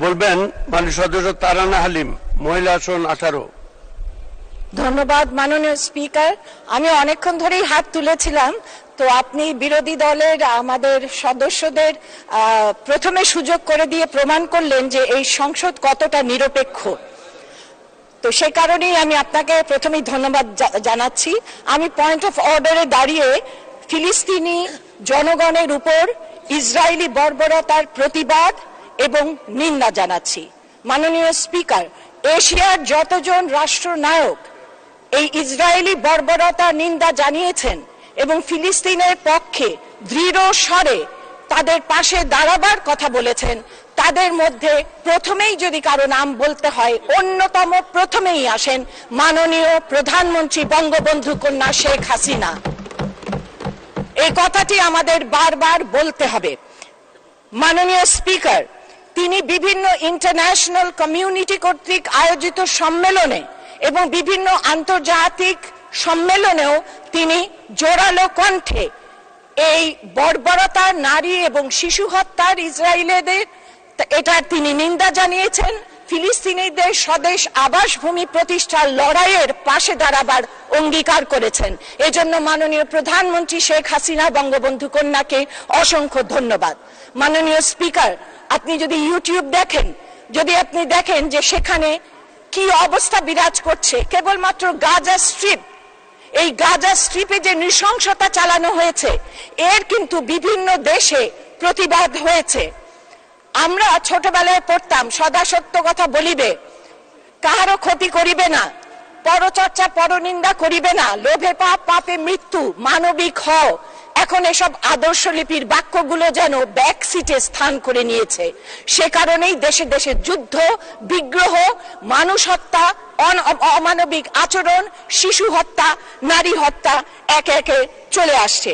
বলবেন মাননীয় সদস্য তারানা হালিম, মহিলা আসন 18। ধন্যবাদ মাননীয় স্পিকার। আমি অনেকক্ষণ ধরেই হাত তুলেছিলাম, তো আপনি বিরোধী দলের আমাদের সদস্যদের প্রথমে সুযোগ করে দিয়ে প্রমাণ করলেন যে এই সংসদ কতটা নিরপেক্ষ। তো সেই কারণেই আমি আপনাকে প্রথমেই ধন্যবাদ জানাচ্ছি। আমি পয়েন্ট অফ অর্ডারে দাঁড়িয়ে ফিলিস্তিনি জনগণের উপর ইসরায়েলি বর্বরতার প্রতিবাদ এবং নিন্দা জানাচ্ছি। মাননীয় স্পিকার, এশিয়ার যতজন রাষ্ট্রনায়ক এই ইসরায়েলি বর্বরতা নিন্দা জানিয়েছেন এবং ফিলিস্তিনের পক্ষে দৃঢ় স্বরে তাদের পাশে দাঁড়াবার কথা বলেছেন, তাদের মধ্যে প্রথমেই যদি কারো নাম বলতে হয়, অন্যতম প্রথমেই আসেন মাননীয় প্রধানমন্ত্রী বঙ্গবন্ধু কন্যা শেখ হাসিনা। এই কথাটি আমাদের বারবার বলতে হবে। মাননীয় স্পিকার, তিনি বিভিন্ন ইন্টারন্যাশনাল কমিউনিটি কর্তৃক আয়োজিত সম্মেলনে এবং বিভিন্ন আন্তর্জাতিক সম্মেলনেও তিনি জোরালো কণ্ঠে এই বর্বরতা, নারী এবং শিশু হত্যার ইসরায়েলিদের এটার তিনি নিন্দা জানিয়েছেন। ফিলিস্তিনিদের স্বদেশ আবাসভূমি প্রতিষ্ঠার লড়াইয়ের পাশে দাঁড়াবার অঙ্গীকার করেছেন। এজন্য মাননীয় প্রধানমন্ত্রী শেখ হাসিনা বঙ্গবন্ধু কন্যাকে অসংখ্য ধন্যবাদ। মাননীয় স্পিকার, আপনি যদি ইউটিউব দেখেন, যদি আপনি দেখেন যে সেখানে কি অবস্থা বিরাজ করছে, কেবলমাত্র গাজা স্ট্রিপ, এই গাজা স্ট্রিপে যে নৃশংসতা চালানো হয়েছে এর কিন্তু বিভিন্ন দেশে প্রতিবাদ হয়েছে। আমরা ছোটবেলায় পড়তাম, সদা সত্য কথা বলিবে, কাহারও ক্ষতি করিবে না, পরচর্চা পরনিন্দা করিবে না, লোভে পাপ পাপে মৃত্যু, মানবিক হও। এখন এসব আদর্শ লিপির বাক্যগুলো যেন ব্যাক সিটে স্থান করে নিয়েছে। সে কারণেই দেশে দেশে যুদ্ধ, বিগ্রহ, মানুষ হত্যা, অমানবিক আচরণ, শিশু হত্যা, নারী হত্যা একে একে চলে আসছে।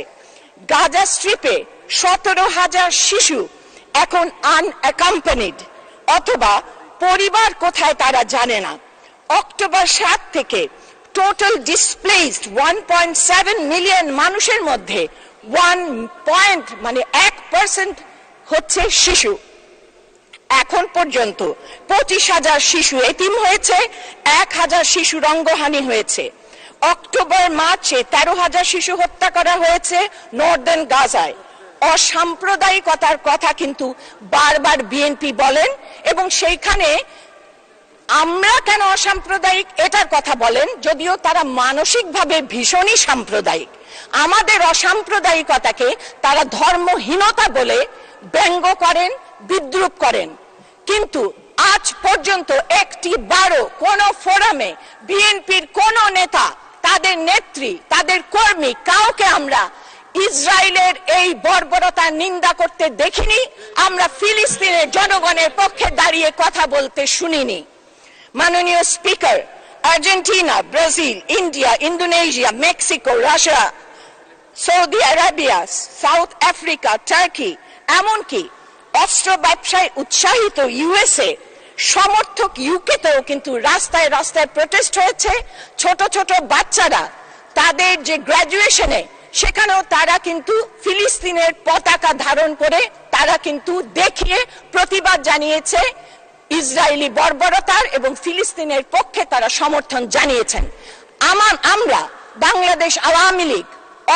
গাজা স্ট্রিপে 17,000 শিশু এখন আনঅ্যাকম্পানিড, অথবা পরিবার কোথায় তারা জানে না। অক্টোবর 7 থেকে টোটাল ডিসপ্লেসড 1.7 মিলিয়ন মানুষের মধ্যে 1% হচ্ছে শিশু। এখন পর্যন্ত 25,000 শিশু এতিম হয়েছে, 1,000 শিশুর অঙ্গহানি হয়েছে। অক্টোবর মার্চে 13,000 শিশু হত্যা করা হয়েছে নর্দার্ন গাজায়। অসাম্প্রদায়িকতার কথা কিন্তু বারবার বিএনপি বলেন, এবং সেইখানে আমরা কেন অসাম্প্রদায়িক এটার কথা বলেন, যদিও তারা মানসিকভাবে ভীষণই সাম্প্রদায়িক। আমাদের অসাম্প্রদায়িকতাকে তারা ধর্মহীনতা বলে ব্যঙ্গ করেন, বিদ্রুপ করেন। কিন্তু আজ পর্যন্ত একটি বারো কোন ফোরামে বিএনপির কোন নেতা, তাদের নেত্রী, তাদের কর্মী, কাউকে আমরা ইসরায়েলের এই বর্বরতার নিন্দা করতে দেখিনি। আমরা ফিলিস্তিনের জনগণের পক্ষে দাঁড়িয়ে কথা বলতে শুনিনি। মাননীয় speaker, Argentina, Brazil, India, Indonesia, Mexico, Russia, Saudi Arabia, south Africa, turkey, এমনকি অস্ত্র ব্যবসায় উৎসাহিত ইউএসএ সমর্থক ইউকেতেও কিন্তু রাস্তায় রাস্তায় প্রোটেস্ট হয়েছে। ছোট ছোট বাচ্চারা তাদের যে গ্রাজুয়েশনে, সেখানেও তারা কিন্তু ফিলিস্তিনের পতাকা ধারণ করে তারা কিন্তু দেখিয়ে প্রতিবাদ জানিয়েছে ইসরায়েলি বর্বরতার, এবং ফিলিস্তিনের পক্ষে তারা সমর্থন জানিয়েছেন। আমরা বাংলাদেশ আওয়ামী লীগ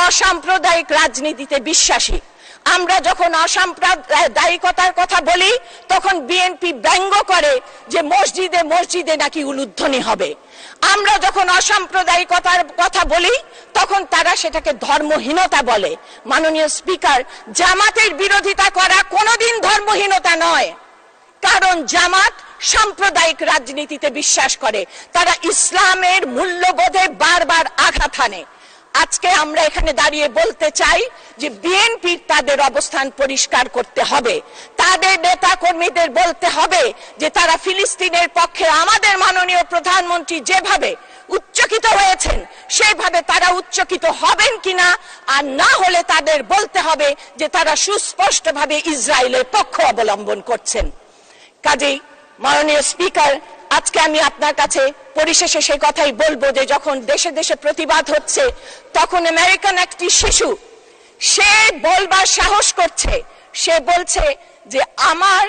অসাম্প্রদায়িক রাজনীতিতে বিশ্বাসী। আমরা যখন অসাম্প্রদায়িকতার কথা বলি তখন বিএনপি ব্যঙ্গ করে যে মসজিদে মসজিদে নাকি উলুধ্বনি হবে। আমরা যখন অসাম্প্রদায়িকতার কথা বলি তখন তারা সেটাকে ধর্মহীনতা বলে। মাননীয় স্পিকার, জামাতের বিরোধিতা করা কোনোদিন ধর্মহীনতা নয়, কারণ জামাত সাম্প্রদায়িক রাজনীতিতে বিশ্বাস করে, তারা ইসলামের মূল্যবোধে বারবার আঘাত হানে। আজকে আমরা এখানে দাঁড়িয়ে বলতে চাই যে বিএনপি তাদের অবস্থান পরিষ্কার করতে হবে, তাদের নেতা কর্মীদের বলতে হবে যে তারা ফিলিস্তিনের পক্ষে আমাদের মাননীয় প্রধানমন্ত্রী যেভাবে উচ্চকিত হয়েছেন সেভাবে তারা উচ্চকিত হবেন কিনা, আর না হলে তাদের বলতে হবে যে তারা সুস্পষ্টভাবে ইসরায়েলের পক্ষ অবলম্বন করছেন। কাজেই মাননীয় স্পিকার, আজকে আমি আপনার কাছে পরিশেষে সেই কথাই বলবো যে যখন দেশে দেশে প্রতিবাদ হচ্ছে তখন আমেরিকান একটি শিশু সে বলবার সাহস করছে, সে বলছে যে আমার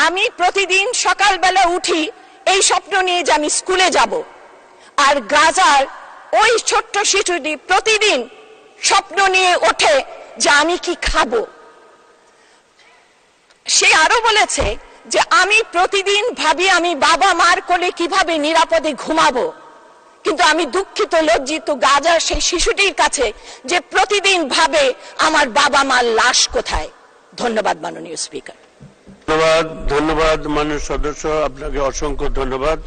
আমি প্রতিদিন সকালবেলা উঠি এই স্বপ্ন নিয়ে যে আমি স্কুলে যাব, আর গাজার ওই ছোট্ট শিশুটি প্রতিদিন স্বপ্ন নিয়ে ওঠে যে আমি কি খাবো। সে আরো বলেছে যে আমি প্রতিদিন ভাবি আমি বাবা মার কোলে কিভাবে নিরাপদে ঘুমাবো, কিন্তু আমি দুঃখিত লজ্জিত গাজার সেই শিশুটির কাছে যে প্রতিদিন ভাবে আমার বাবা মার লাশ কোথায়। ধন্যবাদ মাননীয় স্পিকার। ধন্যবাদ মাননীয় সদস্য, আপনাকে অসংখ্য ধন্যবাদ।